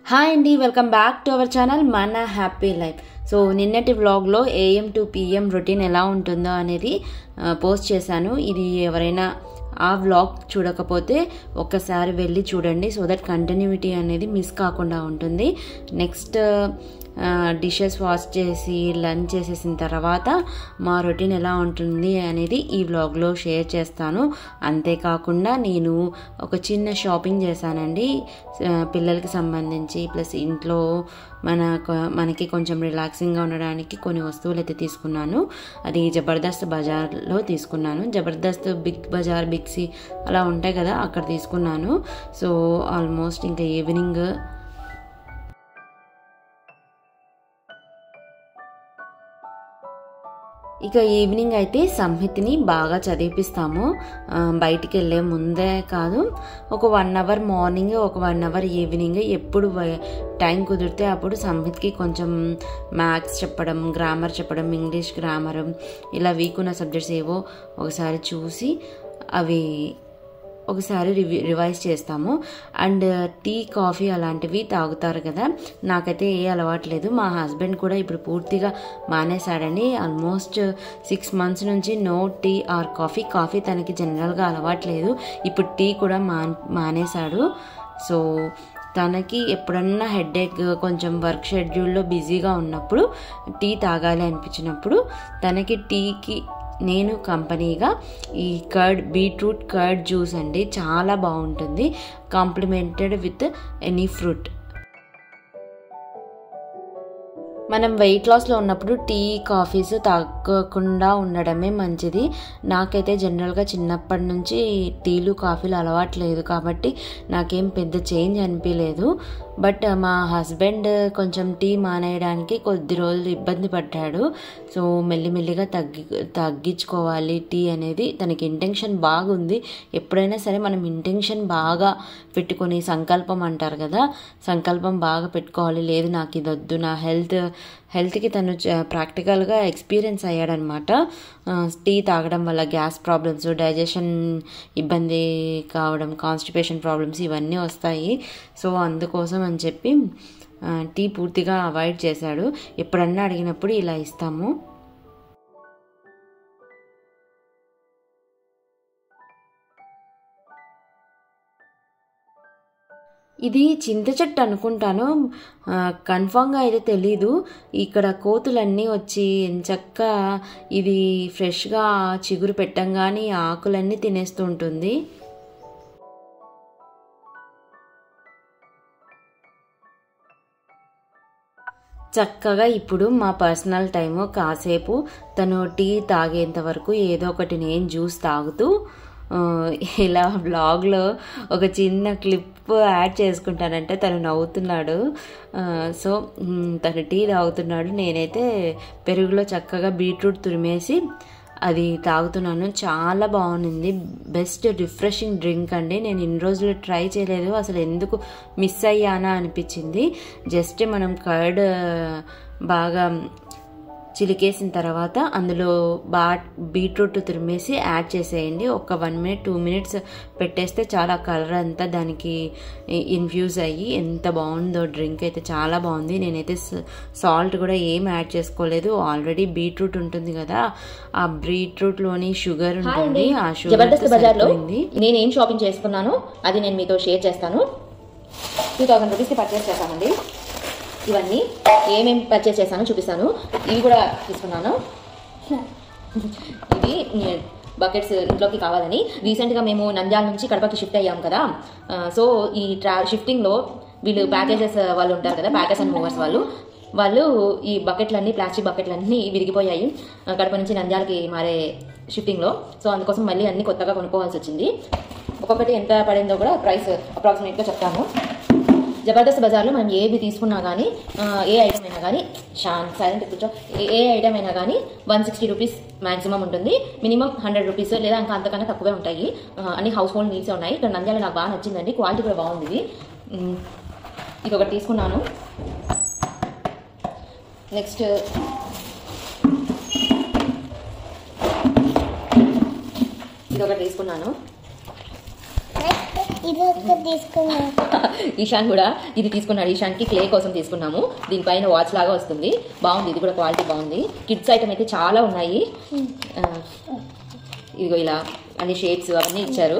Hi అండి, welcome back to our channel మన happy life. So నిన్నటి వ్లాగ్లో AM to PM రొటీన్ ఎలా ఉంటుందో అనేది పోస్ట్ చేశాను. ఇది ఎవరైనా ఆ వ్లాగ్ చూడకపోతే ఒక్కసారి వెళ్ళి చూడండి, సో దట్ కంటిన్యూటీ అనేది మిస్ కాకుండా ఉంటుంది. నెక్స్ట్ డిషెస్ వాష్ చేసి లంచ్ చేసేసిన తర్వాత మా రొటీన్ ఎలా ఉంటుంది అనేది ఈ వ్లాగ్లో షేర్ చేస్తాను. అంతేకాకుండా నేను ఒక చిన్న షాపింగ్ చేశానండి పిల్లలకి సంబంధించి, ప్లస్ ఇంట్లో మనకి కొంచెం రిలాక్సింగ్గా ఉండడానికి కొన్ని వస్తువులు అయితే తీసుకున్నాను. అది జబర్దస్త్ బజార్లో తీసుకున్నాను. జబర్దస్త్ బిగ్ బజార్, బిగ్ సి అలా ఉంటాయి కదా, అక్కడ తీసుకున్నాను. సో ఆల్మోస్ట్ ఇంకా ఈవినింగ్ అయితే సంహితిని బాగా చదివిపిస్తాము. బయటికి వెళ్ళే ముందే కాదు, ఒక 1 hour మార్నింగ్, ఒక 1 hour ఈవినింగ్, ఎప్పుడు టైం కుదిరితే అప్పుడు సంహిత్కి కొంచెం మ్యాథ్స్ చెప్పడం, గ్రామర్ చెప్పడం, ఇంగ్లీష్ గ్రామర్, ఇలా వీక్ ఉన్న సబ్జెక్ట్స్ ఏవో ఒకసారి చూసి అవి ఒకసారి రివైజ్ చేస్తాము. అండ్ టీ, కాఫీ అలాంటివి తాగుతారు కదా, నాకైతే ఏ అలవాటు లేదు. మా హస్బెండ్ కూడా ఇప్పుడు పూర్తిగా మానేశాడని. ఆల్మోస్ట్ 6 months నుంచి నో టీ ఆర్ కాఫీ తనకి జనరల్గా అలవాటు లేదు. ఇప్పుడు టీ కూడా మానేశాడు. సో తనకి ఎప్పుడన్నా హెడేక్, కొంచెం వర్క్ షెడ్యూల్లో బిజీగా ఉన్నప్పుడు టీ తాగాలి అనిపించినప్పుడు తనకి టీకి నేను కంపెనీగా ఈ బీట్రూట్ కర్డ్ జ్యూస్ అండి, చాలా బాగుంటుంది, కాంప్లిమెంటెడ్ విత్ ఎనీ ఫ్రూట్. మనం వెయిట్ లాస్లో ఉన్నప్పుడు టీ, కాఫీస్ తాగకుండా ఉండడమే మంచిది. నాకైతే జనరల్గా చిన్నప్పటి నుంచి టీలు, కాఫీలు అలవాటు లేదు కాబట్టి నాకేం పెద్ద చేంజ్ అనిపించలేదు. బట్ మా హస్బెండ్ కొంచెం టీ మానేయడానికి కొద్ది రోజులు ఇబ్బంది పడ్డాడు. సో మెల్లిమెల్లిగా తగ్గించుకోవాలి టీ అనేది. తనకి ఇంటెన్షన్ బాగుంది. ఎప్పుడైనా సరే మనం ఇంటెన్షన్ బాగా పెట్టుకొని, సంకల్పం అంటారు కదా, సంకల్పం బాగా పెట్టుకోవాలి. లేదు నాకు ఇది వద్దు, నా హెల్త్కి తను ప్రాక్టికల్గా ఎక్స్పీరియన్స్ అయ్యాడనమాట. టీ తాగడం వల్ల గ్యాస్ ప్రాబ్లమ్స్, డైజెషన్ ఇబ్బంది కావడం, కాన్స్టిపేషన్ ప్రాబ్లమ్స్ ఇవన్నీ వస్తాయి. సో అందుకోసం అని చెప్పి టీ పూర్తిగా అవాయిడ్ చేశాడు. ఎప్పుడన్నా అడిగినప్పుడు ఇలా ఇస్తాము. ఇది చింత చెట్టు అనుకుంటాను, కన్ఫామ్గా అయితే తెలీదు. ఇక్కడ కోతులన్నీ వచ్చి ఎంచక్కా ఇది ఫ్రెష్గా చిగురు పెట్టంగానే ఆకులన్నీ తినేస్తూ ఉంటుంది. చక్కగా ఇప్పుడు మా పర్సనల్ టైము, కాసేపు తను టీ తాగేంత వరకు ఏదో ఒకటి నేను జ్యూస్ తాగుతూ ఇలా వ్లాగ్లో ఒక చిన్న క్లిప్ యాడ్ చేసుకుంటానంటే తను నవ్వుతున్నాడు. సో తను టీ తాగుతున్నాడు, నేనైతే పెరుగులో చక్కగా బీట్రూట్ తురిమేసి అది తాగుతున్నాను. చాలా బాగుంది, బెస్ట్ రిఫ్రెషింగ్ డ్రింక్ అండి. నేను ఇన్ని రోజులు ట్రై చేయలేదు, అసలు ఎందుకు మిస్ అయ్యానా అనిపించింది. జస్ట్ మనం కర్డ్ బాగా చిలికేసిన తర్వాత అందులో బీట్రూట్ తురిమేసి యాడ్ చేసేయండి. ఒక 1 minute 2 minutes పెట్టేస్తే చాలా కలర్ అంతా దానికి ఇన్ఫ్యూజ్ అయ్యి ఎంత బాగుందో డ్రింక్ అయితే చాలా బాగుంది. నేనైతే సాల్ట్ కూడా ఏం యాడ్ చేసుకోలేదు, ఆల్రెడీ బీట్రూట్ ఉంటుంది కదా, ఆ బీట్రూట్లోని షుగర్ ఉంటుంది. ఆ షుగర్ జబర్దస్త్ బజార్లో నేను ఏం షాపింగ్ చేసుకున్నాను అది నేను మీతో షేర్ చేస్తాను. 2000 రూపీస్కి పర్చేస్ చేశానండి. ఇవన్నీ ఏమేమి పర్చేస్ చేశానో చూపిస్తాను. ఇవి కూడా తీసుకున్నాను. ఇది బకెట్స్ ఇంట్లోకి కావాలని. రీసెంట్గా మేము నంద్యాల నుంచి కడపకి షిఫ్ట్ అయ్యాం కదా, సో ఈ షిఫ్టింగ్లో వీళ్ళు ప్యాకేజెస్ వాళ్ళు ఉంటారు కదా, ప్యాకేజ్ అండ్ మూవర్స్ వాళ్ళు ఈ బకెట్లన్నీ, ప్లాస్టిక్ బకెట్లన్నీ విరిగిపోయాయి కడప నుంచి నంద్యాలకి మారే షిఫ్టింగ్లో. సో అందుకోసం మళ్ళీ అన్ని కొత్తగా కొనుక్కోవాల్సి వచ్చింది. ఒక్కొక్కటి ఎంత పడిందో కూడా ప్రైస్ అప్రాక్సిమేట్గా చెప్తాను. జబర్దస్త్ బజార్లో మనం ఏవి తీసుకున్నా కానీ, ఏ ఐటమ్ అయినా కానీ, సైలెంట్ కూర్చో, ఏ ఐటమ్ అయినా కానీ 160 రూపీస్ మ్యాక్సిమం ఉంటుంది. మినిమం 100 రూపీస్ లేదా ఇంకా అంతకన్నా తక్కువే ఉంటాయి. అన్ని హౌస్ హోల్డ్ నీడ్స్ ఉన్నాయి. ఇక్కడ నంద్యాల నాకు బాగా నచ్చిందండి, క్వాలిటీ కూడా బాగుంది. ఇది ఒకటి తీసుకున్నాను. నెక్స్ట్ ఇది ఒకటి తీసుకున్నాను. ఈశాన్ కూడా ఇది తీసుకున్నాడు. ఈశాన్కి క్లే కోసం తీసుకున్నాము. దీనిపైన వాచ్ లాగా వస్తుంది, బాగుంది. ఇది కూడా క్వాలిటీ బాగుంది. కిడ్స్ ఐటమ్ అయితే చాలా ఉన్నాయి. ఇదిగో ఇలా అన్ని షేప్స్ అవన్నీ ఇచ్చారు.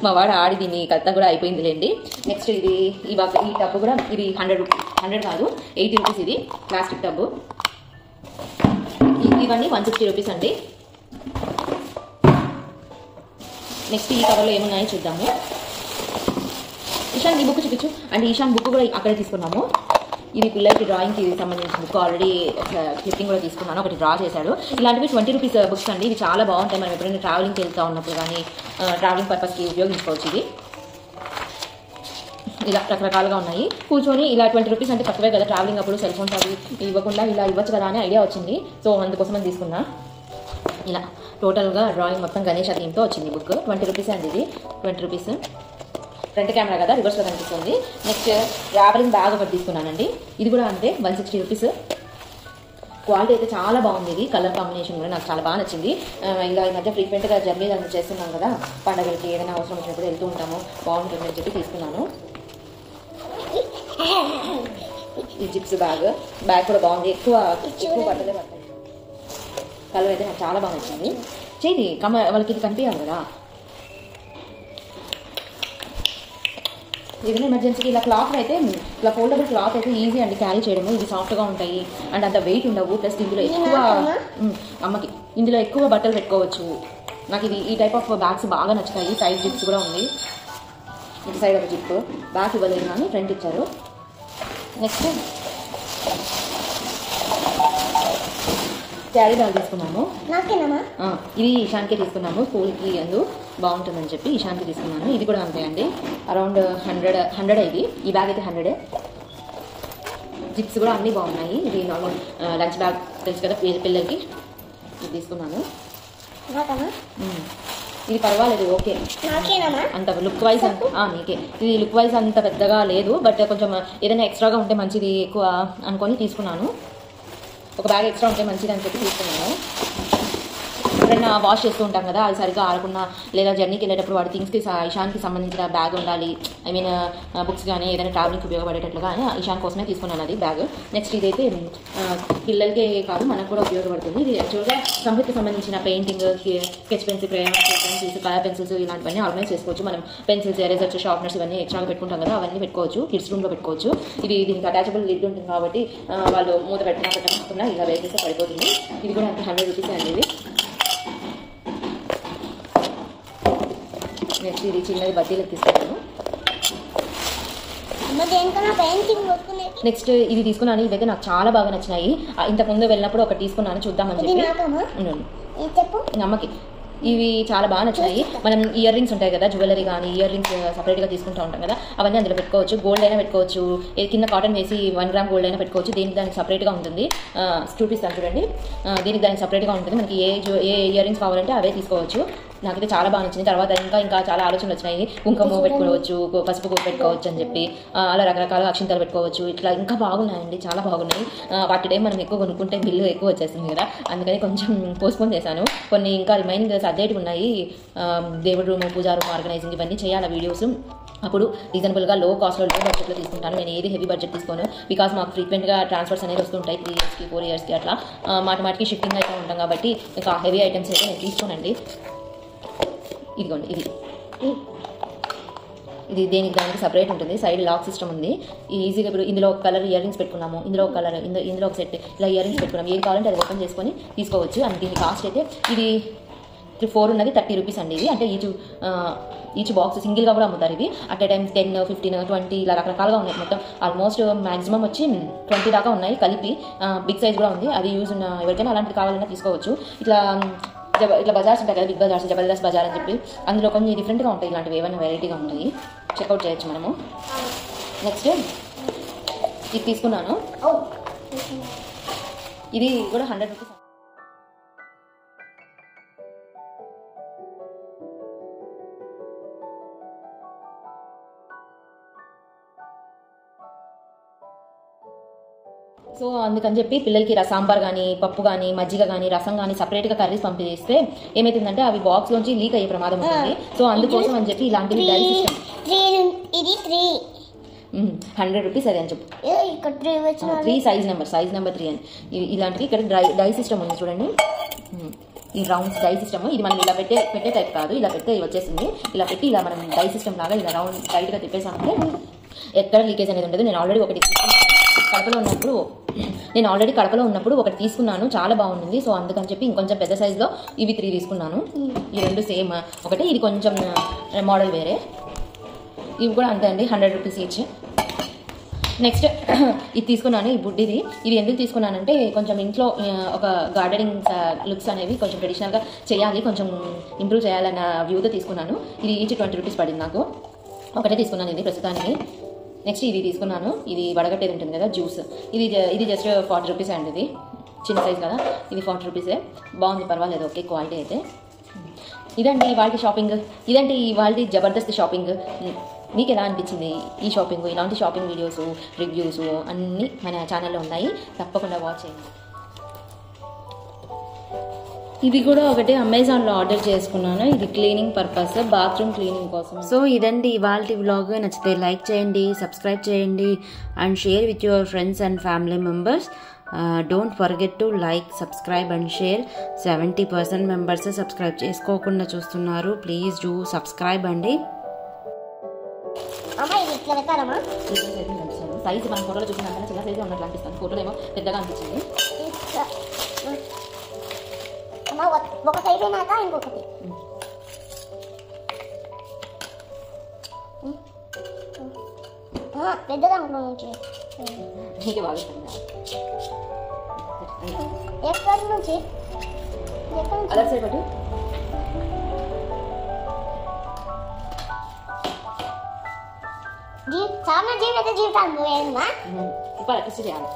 మా వాడు ఆడి దీన్ని కథ కూడా అయిపోయిందిలేండి. నెక్స్ట్ ఇది ఈ టబ్బు కూడా ఇది 100 కాదు 80 రూపీస్. ఇది ప్లాస్టిక్ టబ్బు. ఇవన్నీ 160 రూపీస్ అండి. నెక్స్ట్ ఈ కవర్లో ఏమున్నాయో చూద్దాము. ఈశాన్ ఈ బుక్ చూపించు. అండ్ ఈశాన్ బుక్ కూడా అక్కడే తీసుకున్నాము. ఇది పిల్లలకి డ్రాయింగ్కి సంబంధించిన బుక్. ఆల్రెడీ క్లిప్పింగ్ కూడా తీసుకున్నాను, ఒకటి డ్రా చేశాడు. ఇలాంటివి 20 రూపీస్ బుక్స్ అండి. ఇవి చాలా బాగుంటాయి. మనం ఎప్పుడైనా ట్రావెలింగ్కి వెళ్తూ ఉన్నప్పుడు కానీ ట్రావెలింగ్ పర్పస్కి ఉపయోగించుకోవచ్చు. ఇది ఇలా రకరకాలుగా ఉన్నాయి. కూర్చొని ఇలా 20 రూపీస్ అంటే తక్కువే కదా, ట్రావెలింగ్ అప్పుడు సెల్ ఫోన్స్ అవి ఇవ్వకుండా ఇలా ఇవ్వచ్చు కదా అనే ఐడియా వచ్చింది. సో అందుకోసం అని తీసుకున్నా. ఇలా టోటల్గా డ్రాయింగ్ మొత్తం గణేష్ థీమ్తో వచ్చింది బుక్. 20 రూపీస్ అండి. ఇది 20 రూపీస్. ఫ్రంట్ కెమెరా కదా, రివర్స్లో కనిపిస్తుంది. నెక్స్ట్ ట్రావెలింగ్ బ్యాగ్ ఒకటి తీసుకున్నానండి. ఇది కూడా అంతే 160 రూపీస్. క్వాలిటీ అయితే చాలా బాగుంది. ఇది కలర్ కాంబినేషన్ కూడా నాకు చాలా బాగా నచ్చింది. ఇలా ఈ మధ్య ఫ్రీక్వెంట్గా జర్నీ అది చేస్తున్నాం కదా, పండుగలకి ఏదైనా అవసరం వచ్చినప్పుడు వెళ్తూ ఉంటాము, బాగుంటుంది అని చెప్పి తీసుకున్నాను. ఈ జిప్స్ బ్యాగ్ కూడా బాగుంది. ఎక్కువ బట్టలే పడతాయి. కలర్ అయితే నాకు చాలా బాగా నచ్చింది. చేయి వాళ్ళకి ఇది కనిపించాలి కదా. ఏదైనా ఎమర్జెన్సీకి ఇలా క్లాత్ అయితే ఇలా ఫోల్డబుల్ క్లాత్ అయితే ఈజీ అండి క్యారీ చేయడము. ఇది సాఫ్ట్గా ఉంటాయి అండ్ అంత వెయిట్ ఉండవు. ప్లస్ ఇందులో ఎక్కువ అమ్మకి ఇందులో ఎక్కువ బట్టలు పెట్టుకోవచ్చు. నాకు ఇది ఈ టైప్ ఆఫ్ బ్యాగ్స్ బాగా నచ్చుతాయి. సైడ్ జిప్స్ కూడా ఉంది. ఇటు సైడ్ ఒక జిప్ బ్యాగ్ ఇవ్వలేదు కానీ ఫ్రంట్ ఇచ్చారు. నెక్స్ట్ క్యారీ బ్యాగ్ తీసుకున్నాము. ఇది ఈశాన్కే తీసుకున్నాము. స్కూల్కి అందు బాగుంటుందని చెప్పి ఈశాన్కి తీసుకున్నాను. ఇది కూడా అంతే అండి, అరౌండ్ 100 ఇది. ఈ బ్యాగ్ అయితే 100. జిప్స్ కూడా అన్నీ బాగున్నాయి. ఇది నార్మల్ లంచ్ బ్యాగ్ తెలుసు కదా పిల్లలకి, ఇది తీసుకున్నాను. ఇది పర్వాలేదు, ఓకే. అంత లుక్ వైజ్ నీకే. ఇది లుక్ వైజ్ అంత పెద్దగా లేదు, బట్ కొంచెం ఏదైనా ఎక్స్ట్రాగా ఉంటే మంచిది ఎక్కువ అనుకొని తీసుకున్నాను. ఒక బ్యాగ్ ఎక్స్ట్రా ఉంటే మంచిది అని చెప్పి తీసుకున్నాను. ఎప్పుడైనా వాష్ చేస్తూ ఉంటాం కదా, అది సరిగ్గా ఆడకుండా లేదా జర్నీకి వెళ్ళేటప్పుడు వాడి థింగ్స్కి ఈశాన్కి సంబంధించిన బ్యాగ్ ఉండాలి. ఐ మీన్ బుక్స్ కానీ ఏదైనా ట్రావెలింగ్కి ఉపయోగపడేటట్లుగా ఈశాన్ కోసమే తీసుకున్నాను అది బ్యాగ్. నెక్స్ట్ ఇదైతే పిల్లలకే కాదు మనకు కూడా ఉపయోగపడుతుంది. ఇది యాక్చువల్గా సంస్కృతికి సంబంధించిన painting, sketch pencil, pencils, colour pencils ఇలాంటివన్నీ ఆర్గనైజ్ చేసుకోవచ్చు. మనం పెన్సిల్స్, ఎరేజర్స్, షార్ప్నర్స్ ఇవన్నీ ఎక్స్ట్రాగా పెట్టుకుంటాం కదా, అవన్నీ పెట్టుకోవచ్చు. కిడ్స్ రూమ్లో పెట్టుకోవచ్చు. ఇది దీనికి అటాచబుల్ లిడ్ ఉంటుంది కాబట్టి వాళ్ళు మూత పెట్టకుండా ఇలా వేసేస్తే పడిపోతుంది. ఇది కూడా అంతే 100 రూపీస్ అండి. ఇది నెక్స్ట్ ఇది చిన్నది బద్దీలకు తీసుకున్నాను. నెక్స్ట్ ఇది తీసుకున్నాను. ఇవైతే నాకు చాలా బాగా నచ్చినాయి. ఇంతకుముందు వెళ్ళినప్పుడు ఒకటి తీసుకున్నాను, చూద్దామని చెప్పి అమ్మకి. ఇవి చాలా బాగా నచ్చినాయి. మనం ఇయర్ రింగ్స్ ఉంటాయి కదా, జ్యువెలరీ కానీ ఇయర్ రింగ్స్ సపరేట్గా తీసుకుంటూ ఉంటాం కదా, అవన్నీ అందులో పెట్టుకోవచ్చు. గోల్డ్ అయినా పెట్టుకోవచ్చు, కింద కాటన్ వేసి 1 గ్రామ్ గోల్డ్ అయినా పెట్టుకోవచ్చు. దానికి సపరేట్గా ఉంటుంది. చూపిస్తాను చూడండి. దానికి సపరేట్గా ఉంటుంది. మనకి ఏ ఇయర్ రింగ్స్ కావాలంటే అవే తీసుకోవచ్చు. నాకైతే చాలా బాగా నచ్చింది. తర్వాత ఇంకా చాలా ఆలోచనలు వచ్చినాయి. కుంకుమ పెట్టుకోవచ్చు, పసుపు పెట్టుకోవచ్చు అని చెప్పి, అలా రకరకాల అక్షింతలు పెట్టుకోవచ్చు. ఇట్లా ఇంకా బాగున్నాయండి, చాలా బాగున్నాయి. వాటి టైం మనం ఎక్కువ కొనుక్కుంటే బిల్లు ఎక్కువ వచ్చేస్తుంది కదా, అందుకని కొంచెం పోస్ట్పోన్ చేశాను. కొన్ని ఇంకా రిమైనింగ్ సబ్జెక్ట్ ఉన్నాయి. దేవుడి రూమ్, పూజా రూమ్ ఆర్గనైజింగ్ ఇవన్నీ చేయాలి వీడియోస్. అప్పుడు రీజనబుల్గా లో కాస్ట్లో లో బడ్జెట్లో తీసుకుంటాను. నేను ఏది హెవీ బడ్జెట్ తీసుకోను. బికాస్ మాకు ఫ్రీక్వెంట్గా ట్రాన్స్ఫర్స్ అనేది వస్తుంటాయి 3 ఇయర్స్కి 4 ఇయర్స్కి అట్లా మాటికి షిఫ్టింగ్ అయితే ఉంటాం కాబట్టి ఇంకా హెవీ ఐటమ్స్ అయితే నేను తీసుకోనండి. ఇదిగోండి ఇది దేనికి దానికి సపరేట్ ఉంటుంది. సైడ్ లాక్ సిస్టమ్ ఉంది. ఈజీగా ఇప్పుడు ఇందులో ఒక కలర్ ఇయర్ రింగ్స్ పెట్టుకున్నాము, ఇందులో ఒక కలర్, ఇందులో ఒక సెట్ ఇలా ఇయర్ రింగ్స్ పెట్టుకున్నాము. ఏది కావాలంటే అది ఓపెన్ చేసుకొని తీసుకోవచ్చు. అండ్ దీని కాస్ట్ అయితే ఇది 4 ఉన్నది 30 రూపీస్ అండి. ఇది అంటే ఈచ్ బాక్స్ సింగిల్గా కూడా అమ్ముతారు. ఇవి అట్ ఏ టైమ్ 10, 15, 20 ఇలా రకరకాలుగా ఉన్నాయి. మొత్తం ఆల్మోస్ట్ మ్యాక్సిమం వచ్చి 20 దాకా ఉన్నాయి కలిపి. బిగ్ సైజ్ కూడా ఉంది. అది యూజ్ ఉన్న ఎవరికైనా అలాంటిది కావాలన్నా తీసుకోవచ్చు. ఇట్లా బజార్స్ ఉంటాయి కదా, బిగ్ బజార్స్, జబర్దస్త్ బజార్ అని చెప్పి, అందులో కొన్ని డిఫరెంట్గా ఉంటాయి. ఇలాంటివి ఏమైనా వెరైటీగా ఉంటాయి, చెక్అవుట్ చేయొచ్చు మనము. నెక్స్ట్ ఇది తీసుకున్నాను. ఇది కూడా 100 రూపీస్. సో అందుకని చెప్పి పిల్లలకి సాంబార్ కానీ పప్పు కానీ మజ్జిగ కానీ రసం కానీ సపరేట్గా కర్రీస్ పంపిస్తే ఏమవుతుందంటే అవి బాక్స్లోంచి లీక్ అయ్యే ప్రమాదం ఉంటుంది. సో అందుకోసం అని చెప్పి ఇలాంటివి డై సిస్టమ్ 100 రూపీస్ అది అని చెప్పు. 3 సైజ్ నెంబర్ 3 అని ఇలాంటివి ఇక్కడ డై సిస్టమ్ ఉంది చూడండి. ఈ రౌండ్ డై సిస్టమ్ ఇది మనం ఇలా పెట్టే టైప్ కాదు, ఇలా పెడితే వచ్చేసింది. ఇలా పెట్టి ఇలా మనం డై సిస్టమ్ లాగా ఇలా రౌండ్ టైట్గా తిప్పేసామంటే ఎక్కడ లీకేజ్ అనేది ఉండదు. నేను ఆల్రెడీ కడపలో ఉన్నప్పుడు ఒకటి తీసుకున్నాను, చాలా బాగుంది. సో అందుకని చెప్పి ఇంకొంచెం పెద్ద సైజులో ఇవి 3 తీసుకున్నాను. ఈ రెండు సేమ్ ఒకటే, ఇది కొంచెం మోడల్ వేరే. ఇవి కూడా అంతే అండి, 100 రూపీస్ ఈచ్. నెక్స్ట్ ఇది తీసుకున్నాను, ఈ బుడ్డిది. ఇది ఎందుకు తీసుకున్నానంటే కొంచెం ఇంట్లో ఒక గార్డెనింగ్ లుక్స్ అనేవి కొంచెం ట్రెడిషనల్గా చేయాలి, కొంచెం ఇంప్రూవ్ చేయాలన్న వ్యూతో తీసుకున్నాను. ఇది ఈచ్ 20 రూపీస్ పడింది నాకు. ఒకటే తీసుకున్నాను ఇది ప్రస్తుతానికి. నెక్స్ట్ ఇది తీసుకున్నాను, ఇది వడగట్టేది ఉంటుంది కదా జ్యూస్. ఇది జస్ట్ 40 రూపీస్ అండి. ఇది చిన్న సైజ్ కదా, ఇది 40 రూపీసే. బాగుంది, పర్వాలేదు, ఓకే క్వాలిటీ అయితే. ఇదండి ఇవాళ షాపింగ్, ఇదండి ఇవాళ జబర్దస్త్ షాపింగ్. మీకు ఎలా అనిపించింది ఈ షాపింగ్? ఇలాంటి షాపింగ్ వీడియోస్, రివ్యూస్ అన్నీ మన ఛానల్లో ఉన్నాయి, తప్పకుండా వాచ్ చేయండి. ఇది కూడా ఒకటి అమెజాన్లో ఆర్డర్ చేసుకున్నాను. ఇది క్లీనింగ్ పర్పస్, బాత్రూమ్ క్లీనింగ్ కోసం. సో ఇదండి ఇవాళ వ్లాగ్. నచ్చితే లైక్ చేయండి, సబ్స్క్రైబ్ చేయండి and share with your friends and family members. Don't forget to like, subscribe and share. 70% members subscribe చేసుకోకుండా చూస్తున్నారు. ప్లీజ్ డూ సబ్స్క్రైబ్ అండి. సైజ్ మన ఫోటోలో చూసిన చిన్న సైజు ఉన్నట్లు అనిపిస్తుంది, ఫోటోలో ఏమో పెద్దగా అనిపించింది. ఒక సైడ్ అయినాక ఇంకొకటి పెద్దగా నుంచి నీకే బాగా ఇష్టం. ఎక్కడి నుంచి అలా సైడ్ పట్టు. చాలా జీవిత జీవితాలు పోయేదా ఇప్పుడు అడ్జస్ట్ చేయాలి.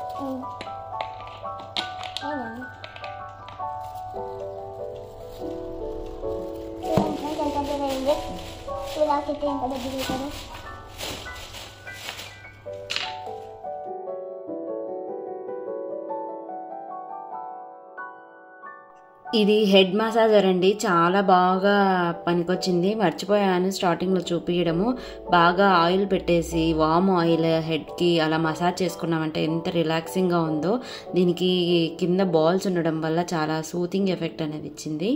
ఇది హెడ్ మసాజర్ అండి, చాలా బాగా పనికొచ్చింది. మర్చిపోయాను స్టార్టింగ్లో చూపించడము. బాగా ఆయిల్ పెట్టేసి వామ్ ఆయిల్ హెడ్కి అలా మసాజ్ చేసుకున్నామంటే ఎంత రిలాక్సింగ్గా ఉందో. దీనికి కింద బాల్స్ ఉండడం వల్ల చాలా సూతింగ్ ఎఫెక్ట్ అనేది ఇచ్చింది.